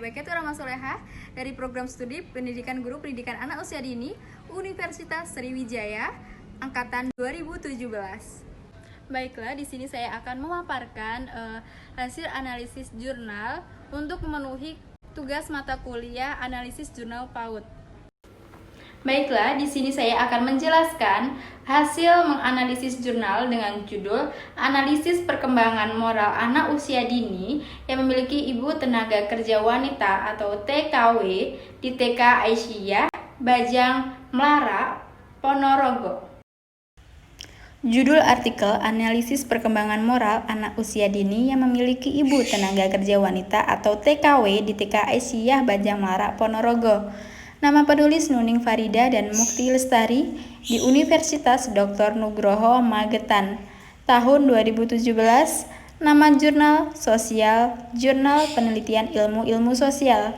Baikatur Rahma Soleha dari Program Studi Pendidikan Guru Pendidikan Anak Usia Dini Universitas Sriwijaya angkatan 2017. Baiklah, di sini saya akan memaparkan hasil analisis jurnal untuk memenuhi tugas mata kuliah analisis jurnal PAUD. Baiklah, di sini saya akan menjelaskan hasil menganalisis jurnal dengan judul Analisis Perkembangan Moral Anak Usia Dini yang memiliki Ibu Tenaga Kerja Wanita atau TKW di TK Aisyah, Bajang Melara, Ponorogo. Judul artikel Analisis Perkembangan Moral Anak Usia Dini yang memiliki Ibu Tenaga Kerja Wanita atau TKW di TK Aisyah, Bajang Melara, Ponorogo. Nama penulis Nuning Farida dan Mukti Lestari di Universitas Dr. Nugroho Magetan. Tahun 2017. Nama jurnal Sosial, Jurnal Penelitian Ilmu-Ilmu Sosial.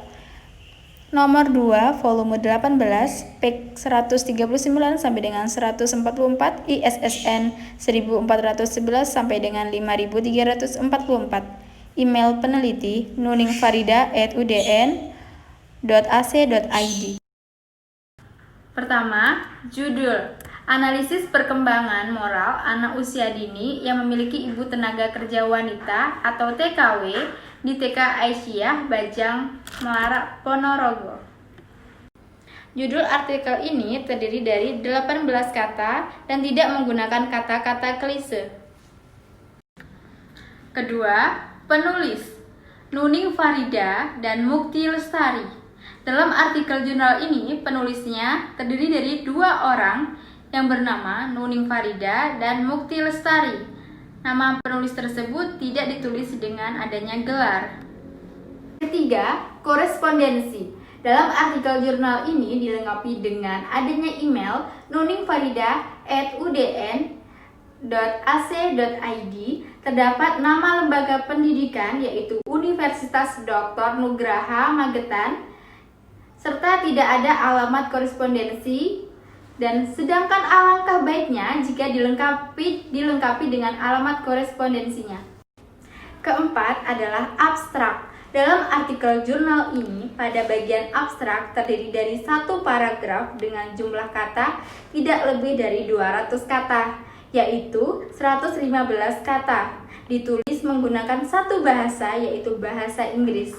Nomor 2, volume 18, page 139 sampai dengan 144, ISSN 1411 sampai dengan 5344. Email peneliti nuningfarida@udn.ac.id. Pertama, judul Analisis Perkembangan Moral Anak Usia Dini yang memiliki Ibu Tenaga Kerja Wanita atau TKW di TK Aisyah, Bajang Melara, Ponorogo. Judul artikel ini terdiri dari 18 kata dan tidak menggunakan kata-kata klise. Kedua, penulis Nuning Farida dan Mukti Lestari. Dalam artikel jurnal ini, penulisnya terdiri dari dua orang yang bernama Nuning Farida dan Mukti Lestari. Nama penulis tersebut tidak ditulis dengan adanya gelar. Ketiga, korespondensi. Dalam artikel jurnal ini dilengkapi dengan adanya email nuningfarida@udn.ac.id. Terdapat nama lembaga pendidikan yaitu Universitas Dr. Nugroho Magetan, serta tidak ada alamat korespondensi, dan sedangkan alangkah baiknya jika dilengkapi dengan alamat korespondensinya. Keempat adalah abstrak. Dalam artikel jurnal ini, pada bagian abstrak terdiri dari satu paragraf dengan jumlah kata tidak lebih dari 200 kata, yaitu 115 kata. Ditulis menggunakan satu bahasa, yaitu bahasa Inggris.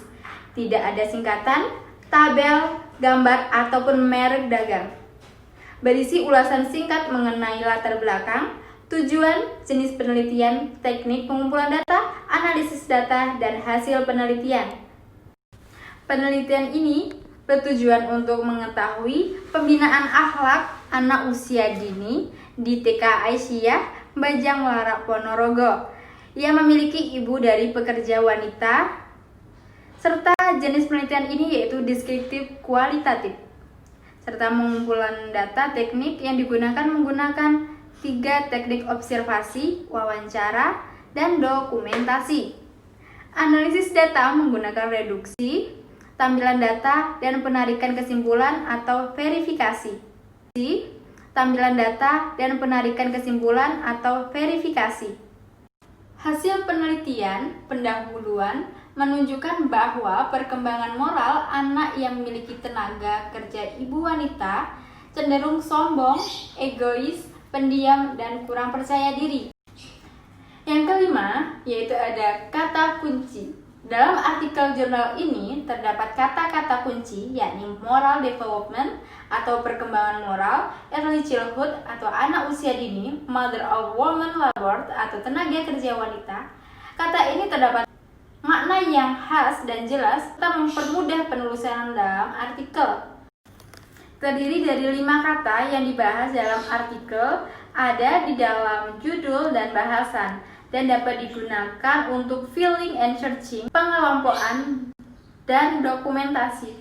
Tidak ada singkatan, tabel, gambar, ataupun merek dagang. Berisi ulasan singkat mengenai latar belakang, tujuan, jenis penelitian, teknik pengumpulan data, analisis data, dan hasil penelitian. Penelitian ini bertujuan untuk mengetahui pembinaan akhlak anak usia dini di TK Aisyah, Bajang Melara, Ponorogo yang memiliki ibu dari pekerja wanita, serta jenis penelitian ini yaitu deskriptif kualitatif, serta pengumpulan data teknik yang digunakan menggunakan 3 teknik observasi, wawancara, dan dokumentasi. Analisis data menggunakan reduksi, tampilan data, dan penarikan kesimpulan atau verifikasi. Tampilan data dan penarikan kesimpulan atau verifikasi. Hasil penelitian pendahuluan menunjukkan bahwa perkembangan moral anak yang memiliki tenaga kerja ibu wanita cenderung sombong, egois, pendiam, dan kurang percaya diri. Yang kelima, yaitu ada kata kunci. Dalam artikel jurnal ini terdapat kata-kata kunci, yakni moral development atau perkembangan moral, early childhood atau anak usia dini, mother of woman labor atau tenaga kerja wanita. Kata ini terdapat makna yang khas dan jelas serta mempermudah penulisan dalam artikel. Terdiri dari 5 kata yang dibahas dalam artikel, ada di dalam judul dan bahasan, dan dapat digunakan untuk filling and searching, pengelompokan, dan dokumentasi.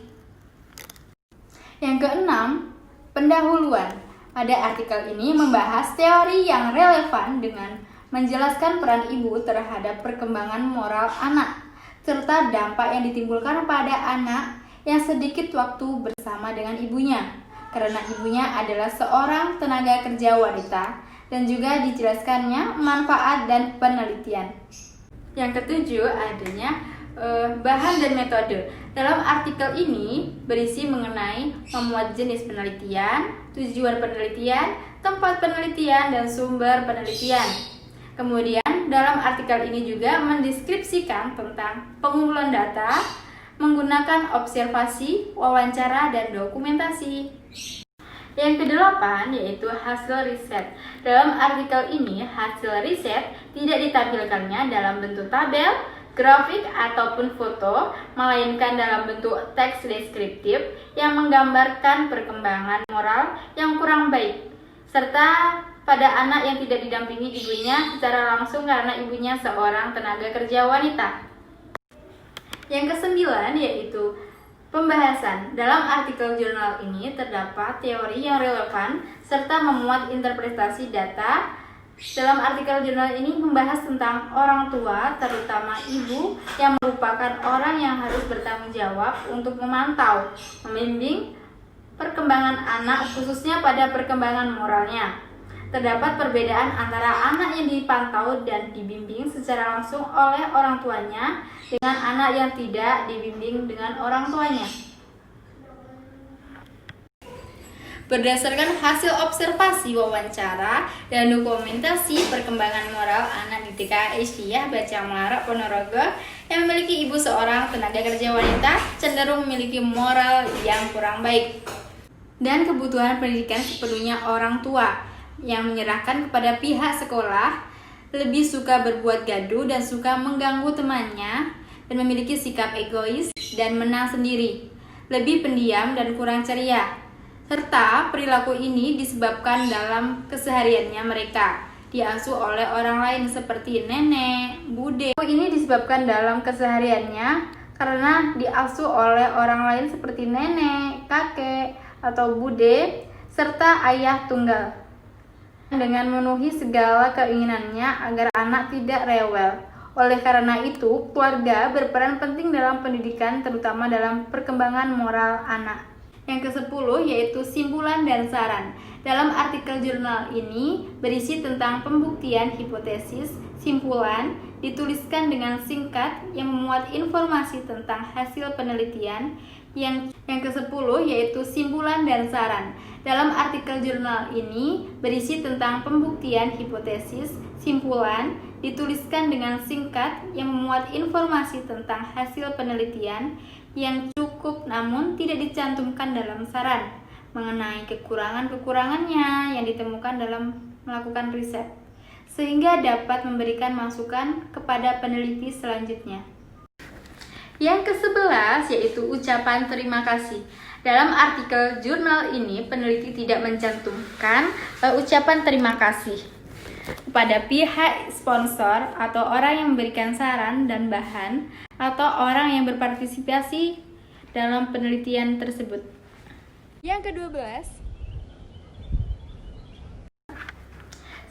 Yang keenam, pendahuluan. Pada artikel ini membahas teori yang relevan dengan menjelaskan peran ibu terhadap perkembangan moral anak, serta dampak yang ditimbulkan pada anak yang sedikit waktu bersama dengan ibunya, karena ibunya adalah seorang tenaga kerja wanita, dan juga dijelaskannya manfaat dan penelitian. Yang ketujuh, adanya bahan dan metode. Dalam artikel ini berisi mengenai memuat jenis penelitian, tujuan penelitian, tempat penelitian, dan sumber penelitian. Kemudian dalam artikel ini juga mendeskripsikan tentang pengumpulan data menggunakan observasi, wawancara, dan dokumentasi. Yang kedelapan yaitu hasil riset. Dalam artikel ini, hasil riset tidak ditampilkannya dalam bentuk tabel, grafik, ataupun foto, melainkan dalam bentuk teks deskriptif yang menggambarkan perkembangan moral yang kurang baik, serta pada anak yang tidak didampingi ibunya secara langsung karena ibunya seorang tenaga kerja wanita. Yang kesembilan yaitu pembahasan. Dalam artikel jurnal ini terdapat teori yang relevan serta memuat interpretasi data. Dalam artikel jurnal ini membahas tentang orang tua, terutama ibu, yang merupakan orang yang harus bertanggung jawab untuk memantau, membimbing perkembangan anak, khususnya pada perkembangan moralnya. Terdapat perbedaan antara anak yang dipantau dan dibimbing secara langsung oleh orang tuanya dengan anak yang tidak dibimbing dengan orang tuanya. Berdasarkan hasil observasi, wawancara, dan dokumentasi perkembangan moral anak di TK Aisyah Baca Melarak Ponorogo yang memiliki ibu seorang tenaga kerja wanita cenderung memiliki moral yang kurang baik dan kebutuhan pendidikan sepenuhnya orang tua yang menyerahkan kepada pihak sekolah, lebih suka berbuat gaduh dan suka mengganggu temannya, dan memiliki sikap egois dan menang sendiri, lebih pendiam dan kurang ceria. Serta perilaku ini disebabkan dalam kesehariannya mereka diasuh oleh orang lain seperti nenek, bude. Ini disebabkan dalam kesehariannya karena diasuh oleh orang lain seperti nenek, kakek, atau bude, serta ayah tunggal, dengan memenuhi segala keinginannya agar anak tidak rewel. Oleh karena itu, keluarga berperan penting dalam pendidikan, terutama dalam perkembangan moral anak. Yang ke-10 yaitu simpulan dan saran. Dalam artikel jurnal ini berisi tentang pembuktian hipotesis, simpulan, dituliskan dengan singkat yang memuat informasi tentang hasil penelitian. Yang ke-10 yaitu simpulan dan saran. Dalam artikel jurnal ini berisi tentang pembuktian hipotesis, simpulan, dituliskan dengan singkat yang memuat informasi tentang hasil penelitian yang cukup namun tidak dicantumkan dalam saran mengenai kekurangan-kekurangannya yang ditemukan dalam melakukan riset, sehingga dapat memberikan masukan kepada peneliti selanjutnya. Yang ke-11 yaitu ucapan terima kasih. Dalam artikel jurnal ini, peneliti tidak mencantumkan ucapan terima kasih kepada pihak sponsor atau orang yang memberikan saran dan bahan atau orang yang berpartisipasi dalam penelitian tersebut. Yang ke-12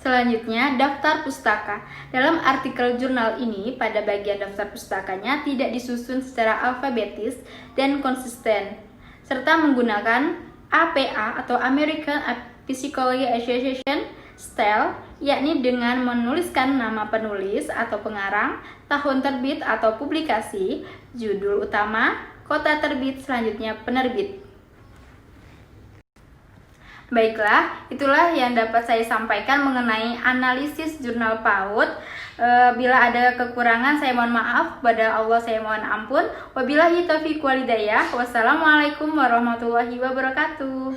selanjutnya, daftar pustaka. Dalam artikel jurnal ini, pada bagian daftar pustakanya tidak disusun secara alfabetis dan konsisten, serta menggunakan APA atau American Psychology Association style, yakni dengan menuliskan nama penulis atau pengarang, tahun terbit atau publikasi, judul utama, kota terbit, selanjutnya penerbit. Baiklah, itulah yang dapat saya sampaikan mengenai analisis jurnal PAUD. Bila ada kekurangan saya mohon maaf, kepada Allah saya mohon ampun. Wabillahi taufiq wal hidayah. Wassalamualaikum warahmatullahi wabarakatuh.